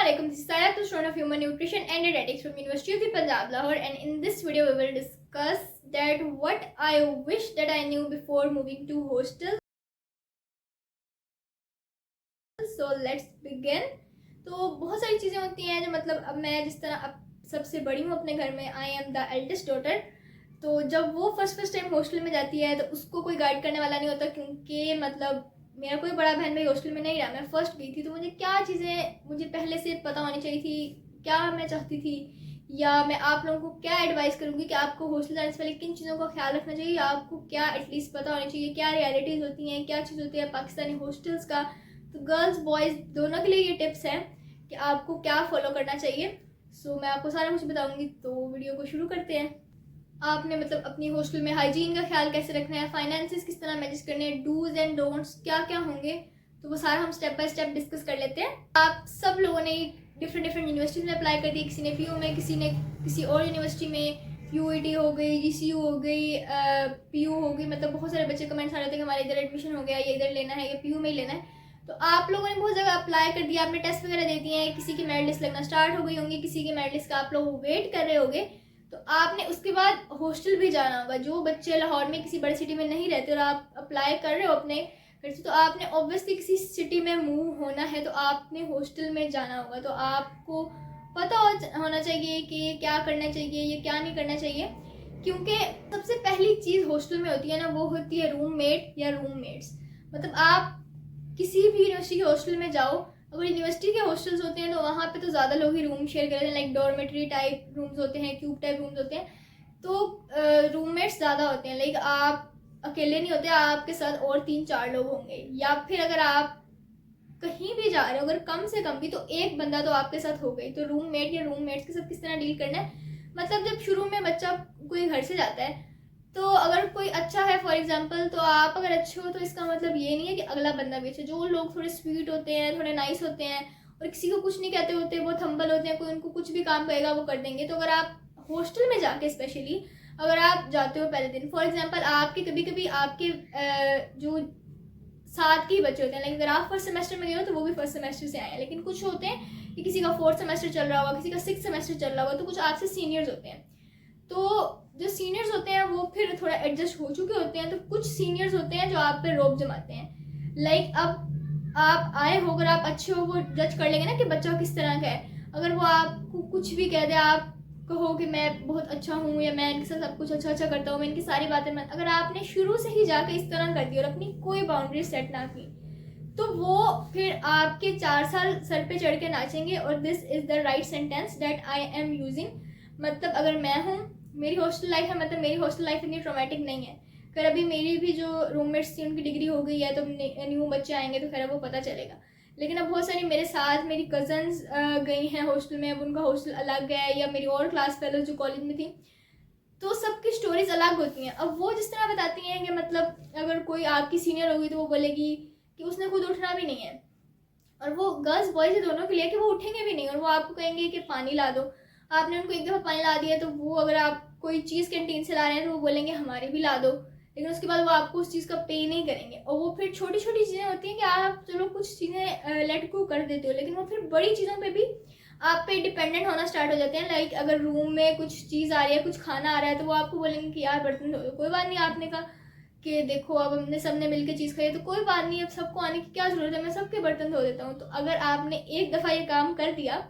Assalamualaikum. This is Sayat, the student of Human Nutrition and Dietetics from University of the Punjab, Lahore, and in this video we will discuss that what I wish that I knew before moving to hostel. So let's begin. तो बहुत सारी चीज़ें होती हैं जो मतलब अब मैं जिस तरह अब सबसे बड़ी हूँ अपने घर में, I am the eldest daughter, तो जब वो फर्स्ट टाइम हॉस्टल में जाती है तो उसको कोई गाइड करने वाला नहीं होता, क्योंकि मतलब मेरा कोई बड़ा बहन भाई हॉस्टल में नहीं रहा, मैं फर्स्ट गई थी, तो मुझे क्या चीज़ें मुझे पहले से पता होनी चाहिए थी, क्या मैं चाहती थी, या मैं आप लोगों को क्या एडवाइस करूँगी कि आपको हॉस्टल जाने से पहले किन चीज़ों का ख्याल रखना चाहिए, या आपको क्या एटलीस्ट पता होनी चाहिए, क्या रियलिटीज़ होती हैं, क्या चीज़ होती है पाकिस्तानी हॉस्टल्स का। तो गर्ल्स बॉयज़ दोनों के लिए ये टिप्स हैं कि आपको क्या फॉलो करना चाहिए। सो मैं आपको सारा कुछ बताऊँगी, तो वीडियो को शुरू करते हैं। आपने मतलब अपनी हॉस्टल में हाइजीन का ख्याल कैसे रखना है, फाइनेंसेस किस तरह मैनेज करने हैं, डूज एंड डोंट्स क्या क्या होंगे, तो वो सारा हम स्टेप बाय स्टेप डिस्कस कर लेते हैं। आप सब लोगों ने डिफरेंट यूनिवर्सिटीज में अप्लाई कर दिया, किसी ने पीयू में, किसी ने किसी और यूनिवर्सिटी में, यूईटी हो गई, जीसीयू हो गई, पीयू हो गई, मतलब बहुत सारे बच्चे कमेंट्स आ रहे थे कि हमारे इधर एडमिशन हो गया, ये इधर लेना है, या पीयू में ही लेना है। तो आप लोगों ने बहुत जगह अप्लाई कर दिया, आपने टेस्ट वगैरह दे दिए हैं, किसी की मेरिट लिस्ट लगना स्टार्ट हो गई होंगी, किसी की मेरिट लिस्ट का आप लोग वेट कर रहे होंगे, तो आपने उसके बाद हॉस्टल भी जाना होगा। जो बच्चे लाहौर में किसी बड़ी सिटी में नहीं रहते और आप अप्लाई कर रहे हो अपने घर से, तो आपने ऑब्वियसली किसी सिटी में मूव होना है, तो आपने हॉस्टल में जाना होगा। तो आपको पता होना चाहिए कि क्या करना चाहिए या क्या नहीं करना चाहिए, क्योंकि सबसे पहली चीज़ हॉस्टल में होती है ना, वो होती है रूममेट या रूममेट्स। मतलब आप किसी भी यूनिवर्सिटी के हॉस्टल में जाओ, अगर यूनिवर्सिटी के हॉस्टल्स होते हैं तो वहाँ पे तो ज़्यादा लोग ही रूम शेयर करते हैं, लाइक डॉर्मेटरी टाइप रूम्स होते हैं, क्यूब टाइप रूम्स होते हैं, तो रूममेट्स ज़्यादा होते हैं। लाइक आप अकेले नहीं होते, आपके साथ और 3-4 लोग होंगे, या फिर अगर आप कहीं भी जा रहे हो, अगर कम से कम भी तो एक बंदा तो आपके साथ हो गई। तो रूममेट या रूममेट्स के साथ किस तरह डील करना है, मतलब जब शुरू में बच्चा कोई घर से जाता है, तो अगर कोई अच्छा है फॉर एग्जांपल, तो आप अगर अच्छे हो तो इसका मतलब ये नहीं है कि अगला बंदा भी अच्छा। जो लोग थोड़े स्वीट होते हैं, थोड़े नाइस होते हैं और किसी को कुछ नहीं कहते होते, बहुत हम्बल होते हैं, कोई उनको कुछ भी काम कहेगा वो कर देंगे। तो अगर आप हॉस्टल में जाके स्पेशली अगर आप जाते हो पहले दिन, फॉर एग्जाम्पल आपके कभी कभी आपके जो साथ के ही बच्चे होते हैं, लेकिन अगर आप फर्स्ट सेमेस्टर में गए हो तो वो भी फर्स्ट सेमेस्टर से आए हैं, लेकिन कुछ होते हैं कि किसी का 4th सेमेस्टर चल रहा होगा, किसी का 6th सेमेस्टर चल रहा होगा, तो कुछ आपसे सीनियर्स होते हैं। तो जो सीनियर्स होते हैं वो फिर थोड़ा एडजस्ट हो चुके होते हैं, तो कुछ सीनियर्स होते हैं जो आप पे रोब जमाते हैं। लाइक अब आप आए हो, अगर आप अच्छे हो, वो जज कर लेंगे ना कि बच्चा किस तरह का है। अगर वो आपको कुछ भी कह दे, आप कहो कि मैं बहुत अच्छा हूँ या मैं इनके साथ सब कुछ अच्छा करता हूँ, मैं इनकी सारी बातें अगर आपने शुरू से ही जाकर इस तरह कर दी और अपनी कोई बाउंड्री सेट ना की, तो वो फिर आपके 4 साल सर पे चढ़ के नाचेंगे। और this is the right sentence that I am using. मतलब अगर मैं हूँ, मेरी हॉस्टल लाइफ है, मतलब मेरी हॉस्टल लाइफ इतनी ट्रॉमेटिक नहीं है। फिर अभी मेरी भी जो रूममेट्स थी उनकी डिग्री हो गई है, तो न्यू बच्चे आएंगे तो फिर वो पता चलेगा। लेकिन अब बहुत सारी मेरे साथ मेरी कजन्स गई हैं हॉस्टल में, अब उनका हॉस्टल अलग है, या मेरी और क्लास फेलोज जो कॉलेज में थी, तो सबकी स्टोरीज अलग होती हैं। अब वो जिस तरह बताती हैं कि मतलब अगर कोई आपकी सीनियर होगी तो वो बोलेगी कि उसने खुद उठना भी नहीं है, और वो गर्ल्स बॉयज दोनों के लिए कि वो उठेंगे भी नहीं, और वो आपको कहेंगे कि पानी ला दो। आपने उनको एक दफ़ा पानी ला दिया, तो वो अगर आप कोई चीज़ कैंटीन से ला रहे हैं तो वो बोलेंगे हमारी भी ला दो, लेकिन उसके बाद वो आपको उस चीज़ का पे नहीं करेंगे। और वो फिर छोटी छोटी चीज़ें होती हैं कि आप चलो कुछ चीज़ें लेट गो कर देते हो, लेकिन वो फिर बड़ी चीज़ों पे भी आप पे डिपेंडेंट होना स्टार्ट हो जाते हैं। लाइक अगर रूम में कुछ चीज़ आ रही है, कुछ खाना आ रहा है, तो वो आपको बोलेंगे कि यार बर्तन धो दो। कोई बात नहीं, आपने कहा कि देखो अब हमने सबने मिलकर चीज़ खाई, तो कोई बात नहीं, अब सबको आने की क्या ज़रूरत है, मैं सबके बर्तन धो देता हूँ। तो अगर आपने एक दफ़ा ये काम कर दिया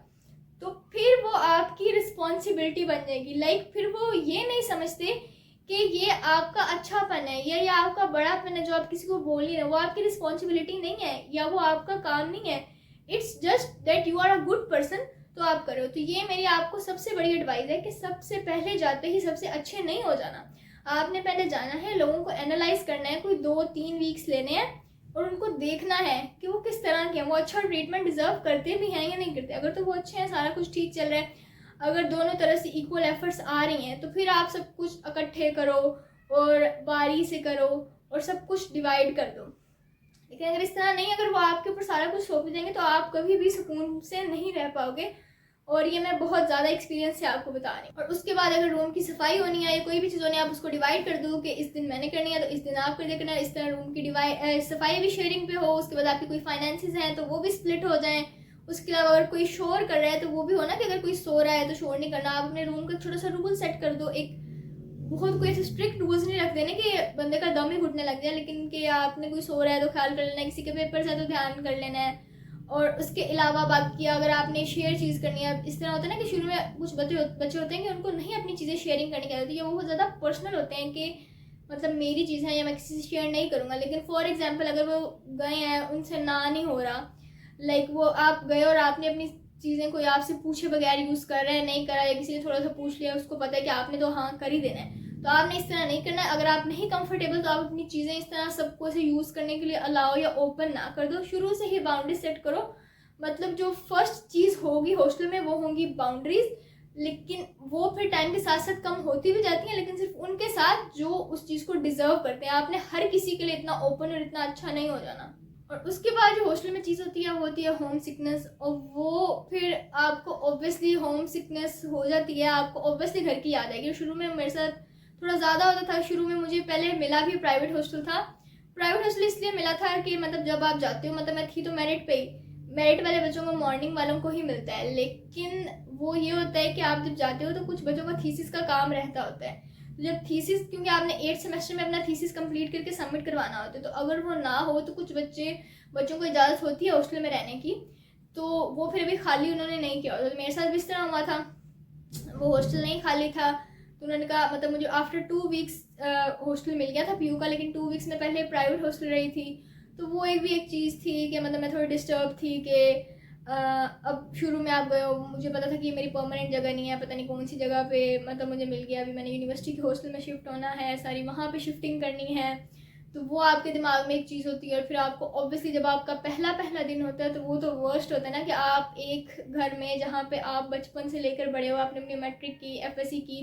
तो फिर वो आपकी रिस्पॉन्सिबिलिटी बन जाएगी। लाइक फिर वो ये नहीं समझते कि ये आपका अच्छापन है या ये आपका बड़ापन है जो आप किसी को बोल नहीं रहे, वो आपकी रिस्पॉन्सिबिलिटी नहीं है या वो आपका काम नहीं है। It's just that you are a good person, तो आप करो। तो ये मेरी आपको सबसे बड़ी एडवाइस है कि सबसे पहले जाते ही सबसे अच्छे नहीं हो जाना। आपने पहले जाना है, लोगों को एनालाइज करना है, कोई 2-3 वीक्स लेने हैं और उनको देखना है कि वो किस तरह के हैं, वो अच्छा ट्रीटमेंट डिजर्व करते भी हैं या नहीं करते। अगर तो वो अच्छे हैं, सारा कुछ ठीक चल रहा है, अगर दोनों तरह से इक्वल एफर्ट्स आ रही हैं, तो फिर आप सब कुछ इकट्ठे करो और बारी से करो और सब कुछ डिवाइड कर दो। लेकिन अगर इस तरह नहीं, अगर वो आपके ऊपर सारा कुछ सौंप देंगे, तो आप कभी भी सुकून से नहीं रह पाओगे। और ये मैं बहुत ज़्यादा एक्सपीरियंस से आपको बता रही हूँ। और उसके बाद अगर रूम की सफाई होनी है या कोई भी चीज़ होनी है, आप उसको डिवाइड कर दो कि इस दिन मैंने करनी है तो इस दिन आप कर देना। इस तरह रूम की सफाई भी शेयरिंग पे हो। उसके बाद आपकी कोई फाइनेंसेस हैं तो वो भी स्प्लिट हो जाएं, उसके अलावा अगर कोई शोर कर रहा है तो वो भी हो ना कि अगर कोई सो रहा है तो शोर नहीं करना। आप अपने रूम का छोटा सा रूल सेट कर दो, एक बहुत कोई ऐसे स्ट्रिक्ट रूल्स नहीं रख देने कि बंदे का दम ही घुटने लग जाए, लेकिन कि आपने कोई सो रहा है तो ख्याल कर लेना है, किसी के पेपर्स है तो ध्यान कर लेना है। और उसके अलावा बाकी अगर आपने शेयर चीज़ करनी है, इस तरह होता है ना कि शुरू में कुछ बच्चे होते हैं कि उनको नहीं अपनी चीज़ें शेयरिंग करनी चाहिए, ये बहुत ज़्यादा पर्सनल होते हैं कि मतलब मेरी चीज़ है या मैं किसी से शेयर नहीं करूँगा। लेकिन फॉर एग्जाम्पल अगर वो गए हैं, उनसे ना नहीं हो रहा, लाइक वो आप गए और आपने अपनी चीज़ें कोई आपसे पूछे बगैर यूज़ कर रहे हैं, नहीं करा, या किसी ने थोड़ा सा पूछ लिया, उसको पता है कि आपने तो हाँ कर ही देना है, तो आपने इस तरह नहीं करना है। अगर आप नहीं कंफर्टेबल तो आप अपनी चीज़ें इस तरह सबको से यूज़ करने के लिए अलाउ या ओपन ना कर दो। शुरू से ही बाउंड्री सेट करो। मतलब जो फर्स्ट चीज़ होगी हॉस्टल में वो होंगी बाउंड्रीज, लेकिन वो फिर टाइम के साथ साथ कम होती भी जाती हैं, लेकिन सिर्फ उनके साथ जो उस चीज़ को डिजर्व करते हैं। आपने हर किसी के लिए इतना ओपन और इतना अच्छा नहीं हो जाना। और उसके बाद जो हॉस्टल में चीज़ होती है वो होती है होम सिकनेस, और वो फिर आपको ऑब्वियसली होम सिकनेस हो जाती है, आपको ऑब्वियसली घर की याद आएगी। शुरू में मेरे साथ थोड़ा ज़्यादा होता था। शुरू में मुझे पहले मिला भी प्राइवेट हॉस्टल था। प्राइवेट हॉस्टल इसलिए मिला था कि मतलब जब आप जाते हो, मतलब मैं थी तो मेरिट पे ही, मेरिट वाले बच्चों को मॉर्निंग वालों को ही मिलता है, लेकिन वो ये होता है कि आप जब जाते हो तो कुछ बच्चों का थीसिस का काम रहता होता है। तो जब थीसिस, क्योंकि आपने 8th सेमेस्टर में अपना थीसिस कंप्लीट करके सबमिट करवाना होता है, तो अगर वो ना हो तो कुछ बच्चों को इजाज़त होती है हॉस्टल में रहने की, तो वो फिर भी खाली उन्होंने नहीं किया। तो मेरे साथ भी इस तरह हुआ था, वो हॉस्टल नहीं खाली था, तो उन्होंने कहा मतलब मुझे आफ्टर 2 वीक्स हॉस्टल मिल गया था पीयू का, लेकिन 2 वीक्स में पहले प्राइवेट हॉस्टल रही थी। तो वो एक भी एक चीज़ थी कि मतलब मैं थोड़ी डिस्टर्ब थी कि अब शुरू में आप गए हो, मुझे पता था कि मेरी परमानेंट जगह नहीं है, पता नहीं कौन सी जगह पे मतलब मुझे मिल गया। अभी मैंने यूनिवर्सिटी के हॉस्टल में शिफ्ट होना है, सारी वहाँ पे शिफ्टिंग करनी है, तो वो आपके दिमाग में एक चीज़ होती है। और फिर आपको ऑब्वियसली जब आपका पहला दिन होता है तो वो तो वर्स्ट होता है ना, कि आप एक घर में जहाँ पे आप बचपन से लेकर बड़े हो, आपने अपनी मैट्रिक की, FSC की,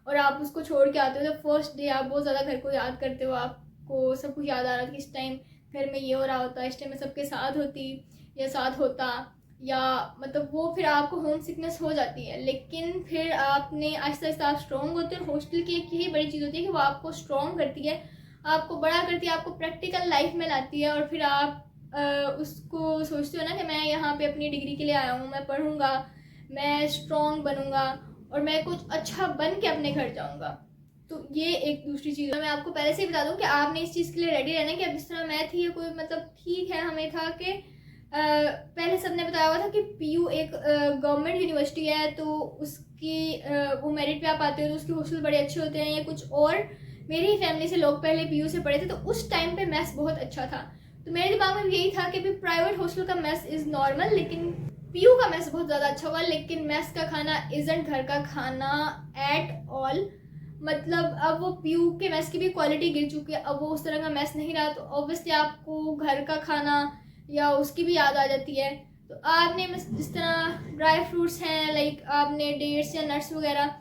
और आप उसको छोड़ के आते हो, तो फर्स्ट डे आप बहुत ज़्यादा घर को याद करते हो। आपको सब कुछ याद आ रहा था कि इस टाइम घर में ये हो रहा होता, इस टाइम में सबके साथ होती या साथ होता, या मतलब वो फिर आपको होम सिकनेस हो जाती है। लेकिन फिर आपने आहिस्ता आहिस्ता आप स्ट्रॉन्ग होते हो। हॉस्टल की एक यही बड़ी चीज़ होती है कि वो आपको स्ट्रॉन्ग करती है, आपको बड़ा करती है, आपको प्रैक्टिकल लाइफ में लाती है। और फिर आप उसको सोचते हो ना कि मैं यहाँ पे अपनी डिग्री के लिए आया हूँ, मैं पढ़ूँगा, मैं स्ट्रॉन्ग बनूँगा और मैं कुछ अच्छा बन के अपने घर जाऊँगा। तो ये एक दूसरी चीज़ है। मैं आपको पहले से ही बता दूँ कि आपने इस चीज़ के लिए रेडी रहना है कि अब जिस तरह मैं थी, कोई मतलब ठीक है, हमें था कि पहले सबने बताया हुआ था कि पीयू एक गवर्नमेंट यूनिवर्सिटी है, तो उसकी वो मेरिट पे आप आते हो तो उसके हॉस्टल बड़े अच्छे होते हैं या कुछ। और मेरी ही फैमिली से लोग पहले पीयू से पढ़े थे, तो उस टाइम पे मैथ्स बहुत अच्छा था। तो मेरे दिमाग में यही था कि प्राइवेट हॉस्टल का मैथ्स इज़ नॉर्मल, लेकिन पीयू का मैथ्स बहुत ज़्यादा अच्छा हुआ। लेकिन मैथ्स का खाना इज़ंट घर का खाना एट ऑल। मतलब अब वो पीयू के मैथ्स की भी क्वालिटी गिर चुकी है, अब वो उस तरह का मैथ्स नहीं रहा, तो ऑब्वियसली आपको घर का खाना या उसकी भी याद आ जाती है। तो आपने जिस तरह ड्राई फ्रूट्स हैं, लाइक आपने डेट्स या नट्स वगैरह,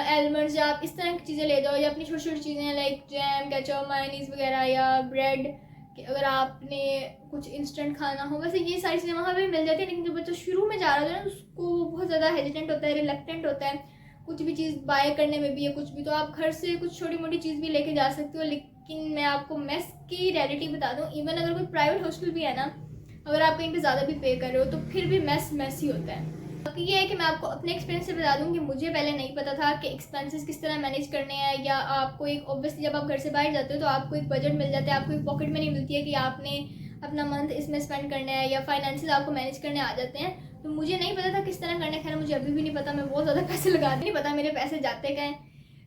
एलमंड्स, या आप इस तरह की चीज़ें ले जाओ, या अपनी छोटी छोटी चीज़ें लाइक जैम, केचप, मायोनीज वगैरह, या ब्रेड, कि अगर आपने कुछ इंस्टेंट खाना हो। वैसे ये सारी चीज़ें वहाँ पे मिल जाती है, लेकिन जो बच्चा शुरू में जा रहा है ना, उसको बहुत ज़्यादा हेजिटेंट होता है, रिलक्टेंट होता है कुछ भी चीज़ बाय करने में भी, या कुछ भी। तो आप घर से कुछ छोटी मोटी चीज़ भी लेके जा सकते हो। लेकिन मैं आपको मेस की रियलिटी बता दूँ, इवन अगर कोई प्राइवेट हॉस्टल भी है ना, अगर आप कहीं पे ज़्यादा भी पे कर रहे हो, तो फिर भी मैस ही होता है। बाकी ये है कि मैं आपको अपने एक्सपीरियंस से बता दूँ कि मुझे पहले नहीं पता था कि एक्सपेंसेस किस तरह मैनेज करने हैं, या आपको एक ऑब्वियसली जब आप घर से बाहर जाते हो तो आपको एक बजट मिल जाता है, आपको एक पॉकेट मनी मिलती है कि आपने अपना मंथ इसमें स्पेंड करना है, या फाइनेंशियल आपको मैनेज करने आ जाते हैं। तो मुझे नहीं पता था किस तरह करना है। खैर मुझे अभी भी नहीं पता, मैं बहुत ज़्यादा पैसे लगाती नहीं पता मेरे पैसे जाते गए।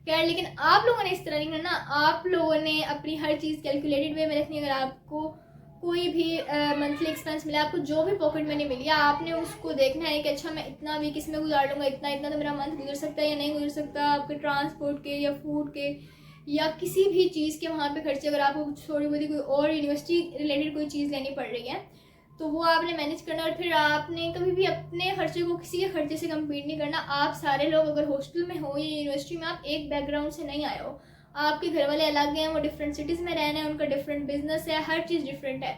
खैर लेकिन आप लोगों ने इस तरह नहीं करना, आप लोगों ने अपनी हर चीज़ कैलकुलेटेड वे में रखनी है। अगर आपको कोई भी मंथली एक्सपेंस मिला, आपको जो भी पॉकेट मनी मिली, आपने उसको देखना है कि अच्छा मैं इतना वीक इसमें गुजार लूँगा, इतना इतना तो मेरा मंथ गुजर सकता है या नहीं गुजर सकता, आपके ट्रांसपोर्ट के या फूड के या किसी भी चीज़ के वहाँ पे खर्चे। अगर आपको थोड़ी बहुत कोई और यूनिवर्सिटी रिलेटेड कोई चीज़ लेनी पड़ रही है तो वो आपने मैनेज करना। और फिर आपने कभी भी अपने खर्चे को किसी के खर्चे से कंपीट नहीं करना। आप सारे लोग अगर हॉस्टल में हो या यूनिवर्सिटी में, आप एक बैकग्राउंड से नहीं आए हो, आपके घर वाले अलग हैं, वो डिफरेंट सिटीज़ में रह रहे हैं, उनका डिफरेंट बिजनेस है, हर चीज़ डिफरेंट है,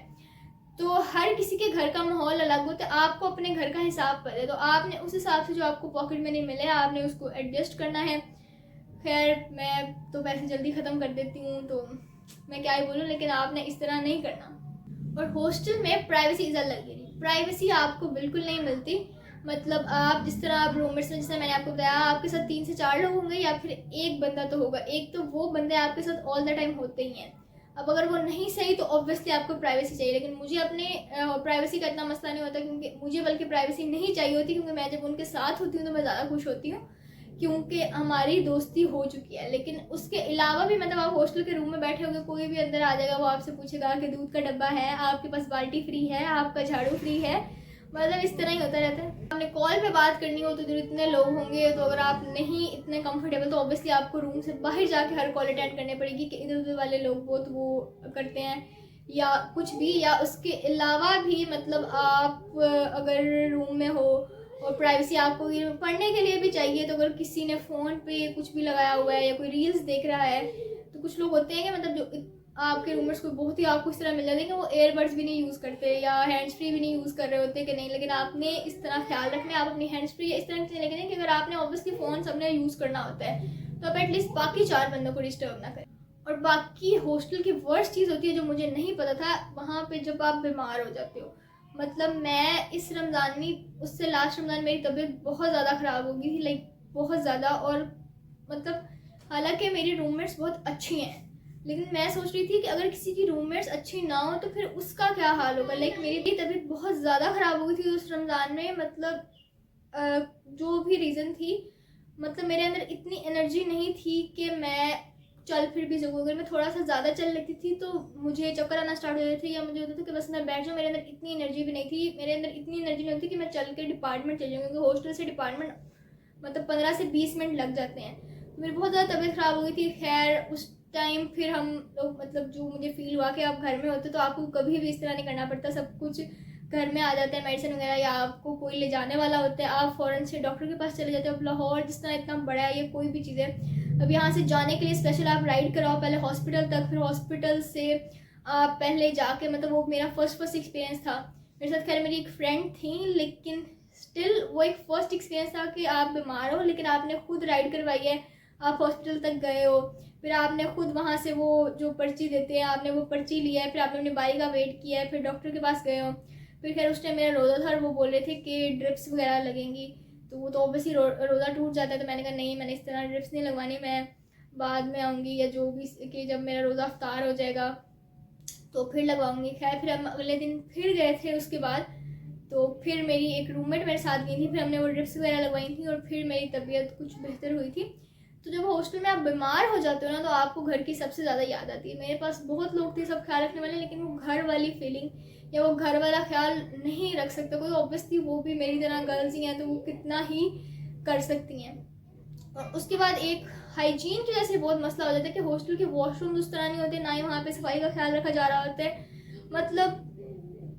तो हर किसी के घर का माहौल अलग होता है। आपको अपने घर का हिसाब पड़े, तो आपने उस हिसाब से जो आपको पॉकेट मनी मिले आपने उसको एडजस्ट करना है। खैर मैं तो पैसे जल्दी ख़त्म कर देती हूँ, तो मैं क्या ही बोलूँ, लेकिन आपने इस तरह नहीं करना। और हॉस्टल में प्राइवेसी इज़ अलग है, प्राइवेसी आपको बिल्कुल नहीं मिलती। मतलब आप जिस तरह आप रूममेट्स में, जैसे मैंने आपको बताया, आपके साथ 3 से 4 लोग होंगे या फिर एक बंदा तो होगा। एक तो वो बंदे आपके साथ ऑल द टाइम होते ही हैं। अब अगर वो नहीं सही तो ऑब्वियसली आपको प्राइवेसी चाहिए, लेकिन मुझे अपने प्राइवेसी का इतना मसला नहीं होता, क्योंकि मुझे बल्कि प्राइवेसी नहीं चाहिए होती, क्योंकि मैं जब उनके साथ होती हूँ तो मैं ज़्यादा खुश होती हूँ, क्योंकि हमारी दोस्ती हो चुकी है। लेकिन उसके अलावा भी मतलब आप हॉस्टल के रूम में बैठे होंगे, कोई भी अंदर आ जाएगा, वो आपसे पूछेगा कि दूध का डब्बा है, आपके पास बाल्टी फ्री है, आपका झाड़ू फ्री है, मतलब इस तरह ही होता रहता है। आपने कॉल पे बात करनी हो तो जो इतने लोग होंगे, तो अगर आप नहीं इतने कंफर्टेबल तो ऑब्वियसली आपको रूम से बाहर जाके हर कॉल अटेंड करनी पड़ेगी, कि इधर उधर वाले लोग बहुत वो करते हैं या कुछ भी। या उसके अलावा भी मतलब आप अगर रूम में हो और प्राइवेसी आपको पढ़ने के लिए भी चाहिए, तो अगर किसी ने फ़ोन पे कुछ भी लगाया हुआ है या कोई रील्स देख रहा है, तो कुछ लोग होते हैं कि मतलब जो आपके रूममेट्स को बहुत ही आपको इस तरह मिल जाते हैं कि वो एयरबड्स भी नहीं यूज़ करते या हैंड्स फ्री भी नहीं यूज़ कर रहे होते कि नहीं। लेकिन आपने इस तरह ख्याल रखना है, आप अपनी हैंड्स फ्री इस तरह से लेके कि अगर आपने ऑब्वियसली फ़ोन सबने यूज़ करना होता है, तो आप एटलीस्ट बाकी 4 बंदों को डिस्टर्ब ना करें। और बाकी हॉस्टल की वर्स्ट चीज़ होती है जो मुझे नहीं पता था, वहाँ पे जब आप बीमार हो जाते हो। मतलब मैं इस रमज़ान में, उससे लास्ट रमज़ान मेरी तबीयत बहुत ज़्यादा ख़राब हो गई थी, लाइक बहुत ज़्यादा। और मतलब हालांकि मेरी रूममेट्स बहुत अच्छी हैं, लेकिन मैं सोच रही थी कि अगर किसी की रूममेट्स अच्छी ना हो तो फिर उसका क्या हाल होगा। लाइक मेरी तबीयत बहुत ज़्यादा ख़राब हो गई थी उस रमज़ान में। मतलब जो भी रीज़न थी, मतलब मेरे अंदर इतनी एनर्जी नहीं थी कि मैं चल फिर भी सकूँ। अगर मैं थोड़ा सा ज़्यादा चल लेती थी तो मुझे चक्कर आना स्टार्ट हो जाते थे, या मुझे होता था कि बस मैं बैठ जाऊँ। मेरे अंदर इतनी एनर्जी भी नहीं थी, मेरे अंदर इतनी एनर्जी नहीं होती कि मैं चल के डिपार्टमेंट चल जाऊँ, क्योंकि हॉस्टल से डिपार्टमेंट मतलब 15 से 20 मिनट लग जाते हैं। तो मेरी बहुत ज़्यादा तबीयत ख़राब हो गई थी। खैर उस टाइम फिर हम लोग, मतलब जो मुझे फील हुआ कि आप घर में होते तो आपको कभी भी इस तरह नहीं करना पड़ता, सब कुछ घर में आ जाता है, मेडिसिन वगैरह, या आपको कोई ले जाने वाला होता है, आप फ़ौरन से डॉक्टर के पास चले जाते हो। अब लाहौर जिस तरह इतना बड़ा है, ये कोई भी चीज़ है, अब यहाँ से जाने के लिए स्पेशल आप राइड कराओ पहले हॉस्पिटल तक, फिर हॉस्पिटल से आप पहले जाके, मतलब वो मेरा फर्स्ट एक्सपीरियंस था। मेरे साथ खैर मेरी एक फ्रेंड थी, लेकिन स्टिल वो एक फ़र्स्ट एक्सपीरियंस था कि आप बीमार हो लेकिन आपने खुद राइड करवाई है, आप हॉस्पिटल तक गए हो, फिर आपने खुद वहाँ से वो जो पर्ची देते हैं आपने वो पर्ची लिया है, फिर आपने अपनी बारी का वेट किया है, फिर डॉक्टर के पास गए हो। फिर खैर उस टाइम मेरा रोज़ा था और वो बोल रहे थे कि ड्रिप्स वगैरह लगेंगी, तो वो तो ऑब्वियसली रोज़ा टूट जाता है। तो मैंने कहा नहीं, मैंने इस तरह ड्रिप्स नहीं लगवानी, मैं बाद में आऊँगी, या जो भी कि जब मेरा रोज़ा अफ्तार हो जाएगा तो फिर लगवाऊँगी। खैर फिर हम अगले दिन फिर गए थे उसके बाद, तो फिर मेरी एक रूममेट मेरे साथ गई थी, फिर हमने वो ड्रिप्स वगैरह लगवाई थी और फिर मेरी तबीयत कुछ बेहतर हुई थी। तो जब हॉस्टल में आप बीमार हो जाते हो ना, तो आपको घर की सबसे ज़्यादा याद आती है। मेरे पास बहुत लोग थे सब ख्याल रखने वाले, लेकिन वो घर वाली फीलिंग या वो घर वाला ख्याल नहीं रख सकता कोई। ऑब्वियसली वो भी मेरी तरह गर्ल्स ही हैं, तो वो कितना ही कर सकती हैं। और उसके बाद एक हाइजीन की वजह से बहुत मसला हो जाता है कि हॉस्टल के वॉशरूम उस तरह नहीं होते, ना ही वहाँ पे सफाई का ख्याल रखा जा रहा होता है। मतलब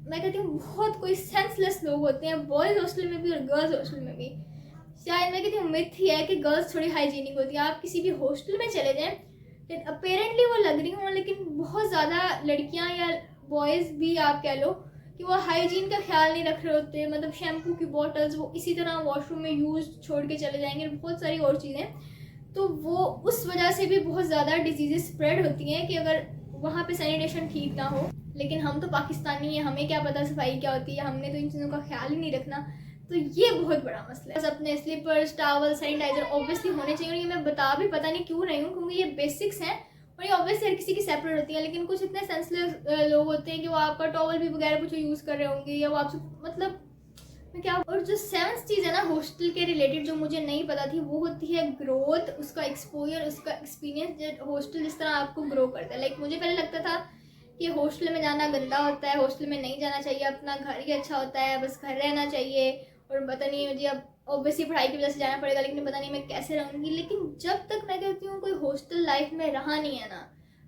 मैं कहती हूँ बहुत कोई सेंसलेस लोग होते हैं, बॉयज़ हॉस्टल में भी और गर्ल्स हॉस्टल में भी। शायद मैं कहती हूँ मिथ ही है कि गर्ल्स थोड़ी हाइजीनिक होती है। आप किसी भी हॉस्टल में चले जाएं, अपेरेंटली वो लग रही हों, लेकिन बहुत ज़्यादा लड़कियाँ या बॉयज़ भी आप कह लो कि वो हाइजीन का ख्याल नहीं रख रहे होते। मतलब शैम्पू की बॉटल्स वो इसी तरह वॉशरूम में यूज़ छोड़ के चले जाएंगे, बहुत सारी और चीज़ें। तो वो उस वजह से भी बहुत ज़्यादा डिजीज़ स्प्रेड होती हैं कि अगर वहाँ पे सैनिटेशन ठीक ना हो। लेकिन हम तो पाकिस्तानी हैं, हमें क्या पता सफाई क्या होती है, हमने तो इन चीज़ों का ख्याल ही नहीं रखना। तो ये बहुत बड़ा मसला है। बस अपने स्लीपर्स, टावल, सैनिटाइजर ऑब्वियसली होने चाहिए, और ये मैं पता नहीं क्यों रही हूँ, क्योंकि ये बेसिक्स हैं और ये ऑब्वियसली हर किसी की सेपरेट होती है। लेकिन कुछ इतने सेंसलेस लोग होते हैं कि वो आपका टॉवल भी वगैरह कुछ यूज़ कर रहे होंगे, या वो आपसे मतलब मैं क्या। और जो सेवंथ चीज़ है ना हॉस्टल के रिलेटेड जो मुझे नहीं पता थी, वो होती है ग्रोथ, उसका एक्सपोजर, उसका एक्सपीरियंस। हॉस्टल जिस तरह आपको ग्रो करता है। लाइक मुझे पहले लगता था कि हॉस्टल में जाना गंदा होता है, हॉस्टल में नहीं जाना चाहिए, अपना घर ही अच्छा होता है, बस घर रहना चाहिए। और पता नहीं मुझे अब ऑब्वियसली पढ़ाई की वजह से जाना पड़ेगा, लेकिन पता नहीं मैं कैसे रहूँगी। लेकिन जब तक मैं कहती हूँ कोई हॉस्टल लाइफ में रहा नहीं है ना,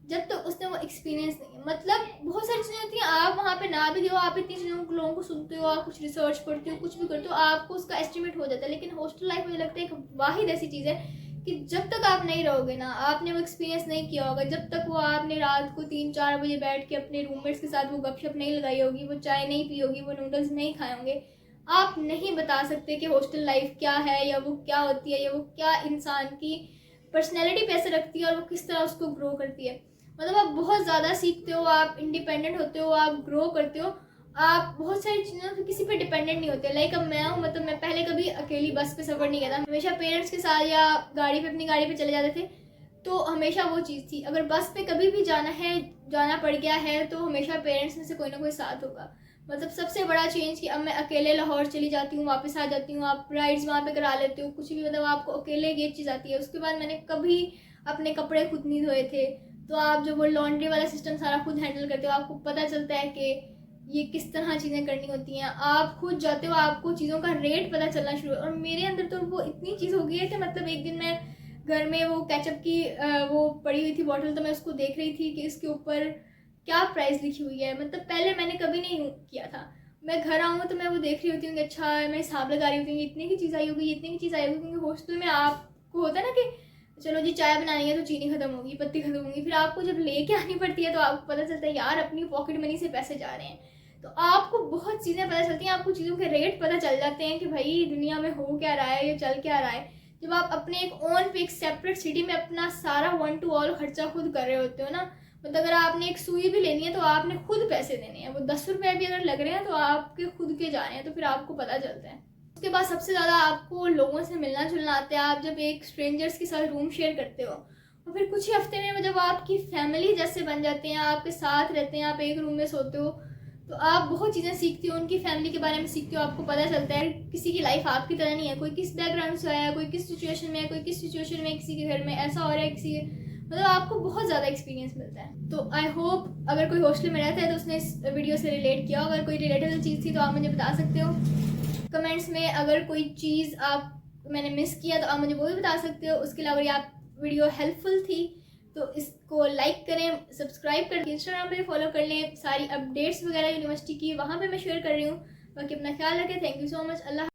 जब तक तो उसने वो एक्सपीरियंस नहीं है। मतलब बहुत सारी चीज़ें होती हैं, आप वहाँ पे ना भी हो, आप इतनी चीज़ों लोगों को सुनते हो, आप कुछ रिसर्च पढ़ते हो, कुछ भी करते हो, आपको उसका एस्टिमेट हो जाता है। लेकिन हॉस्टल लाइफ मुझे लगता है एक वाहिद ऐसी चीज़ है कि जब तक आप नहीं रहोगे ना, आपने वो एक्सपीरियंस नहीं किया होगा, जब तक वो आपने रात को 3-4 बजे बैठ के अपने रूममेट्स के साथ वो गपशप नहीं लगाई होगी, वो चाय नहीं पी होगी, वो नूडल्स नहीं खाए होंगे, आप नहीं बता सकते कि हॉस्टल लाइफ क्या है, या वो क्या होती है, या वो क्या इंसान की पर्सनैलिटी पे असर रखती है, और वो किस तरह उसको ग्रो करती है। मतलब आप बहुत ज़्यादा सीखते हो, आप इंडिपेंडेंट होते हो, आप ग्रो करते हो। आप बहुत सारी चीज़ों पे किसी पे डिपेंडेंट नहीं होते। लाइक अब मैं हूँ, मतलब मैं पहले कभी अकेली बस पे सफ़र नहीं किया था, हमेशा पेरेंट्स के साथ या गाड़ी पे, अपनी गाड़ी पे चले जाते थे। तो हमेशा वो चीज़ थी, अगर बस पे कभी भी जाना पड़ गया है तो हमेशा पेरेंट्स में से कोई ना कोई साथ होगा। मतलब सबसे बड़ा चेंज कि अब मैं अकेले लाहौर चली जाती हूँ, वापस आ जाती हूँ, आप राइड्स वहाँ पे करा लेते हो, कुछ भी, मतलब आपको अकेले ये चीज़ आती है। उसके बाद मैंने कभी अपने कपड़े खुद नहीं धोए थे, तो आप जो वो लॉन्ड्री वाला सिस्टम सारा खुद हैंडल करते हो, आपको पता चलता है कि ये किस तरह चीज़ें करनी होती हैं। आप खुद जाते हो, आपको चीज़ों का रेट पता चलना शुरू। और मेरे अंदर तो वो इतनी चीज़ हो गई है कि मतलब एक दिन मैं घर में वो केचप की वो पड़ी हुई थी बॉटल, तो मैं उसको देख रही थी कि इसके ऊपर क्या प्राइस लिखी हुई है। मतलब पहले मैंने कभी नहीं किया था। मैं घर आऊँ तो मैं वो देख रही होती हूँ कि अच्छा, मैं हिसाब लगा रही होती हूँ इतने की चीज़ आई होगी, इतने की चीज़ आई होगी। क्योंकि हॉस्टल में आपको होता है ना कि चलो जी चाय बनानी है तो चीनी खत्म होगी, पत्ती खत्म होगी, फिर आपको जब लेके आनी पड़ती है तो आपको पता चलता है यार अपनी पॉकेट मनी से पैसे जा रहे हैं। तो आपको बहुत चीज़ें पता चलती हैं, आपको चीज़ों के रेट पता चल जाते हैं कि भाई दुनिया में हो क्या रहा है, ये चल क्या रहा है। जब आप अपने एक ओन पे, एक सेपरेट सिटी में अपना सारा 1 to all खर्चा खुद कर रहे होते हो ना, मतलब अगर आपने एक सुई भी लेनी है तो आपने खुद पैसे देने हैं, वो 10 रुपये भी अगर लग रहे हैं तो आपके खुद के जा रहे हैं, तो फिर आपको पता चलता है। उसके बाद सबसे ज़्यादा आपको लोगों से मिलना जुलना आता है। आप जब एक स्ट्रेंजर्स के साथ रूम शेयर करते हो और फिर कुछ ही हफ्ते में जब आपकी फैमिली जैसे बन जाते हैं, आपके साथ रहते हैं, आप एक रूम में सोते हो, तो आप बहुत चीज़ें सीखते हो, उनकी फैमिली के बारे में सीखते हो। आपको पता चलता है किसी की लाइफ आपकी तरह नहीं है, कोई किस बैकग्राउंड से आया है, कोई किस सिचुएशन में है, कोई किस सिचुएशन में, किसी के घर में ऐसा हो रहा है, किसी मतलब आपको बहुत ज़्यादा एक्सपीरियंस मिलता है। तो आई होप अगर कोई हॉस्टल में रहता है तो उसने इस वीडियो से रिलेट किया। अगर कोई रिलेटेबल चीज़ थी तो आप मुझे बता सकते हो कमेंट्स में। अगर कोई चीज़ मैंने मिस किया तो आप मुझे वो भी बता सकते हो। उसके अलावा ये आप वीडियो हेल्पफुल थी तो इसको लाइक करें, सब्सक्राइब करें, इंस्टाग्राम पे फॉलो कर लें। सारी अपडेट्स वगैरह यूनिवर्सिटी की वहाँ पे मैं शेयर कर रही हूँ। बाकी अपना ख्याल रखें। Thank you so much. Allah.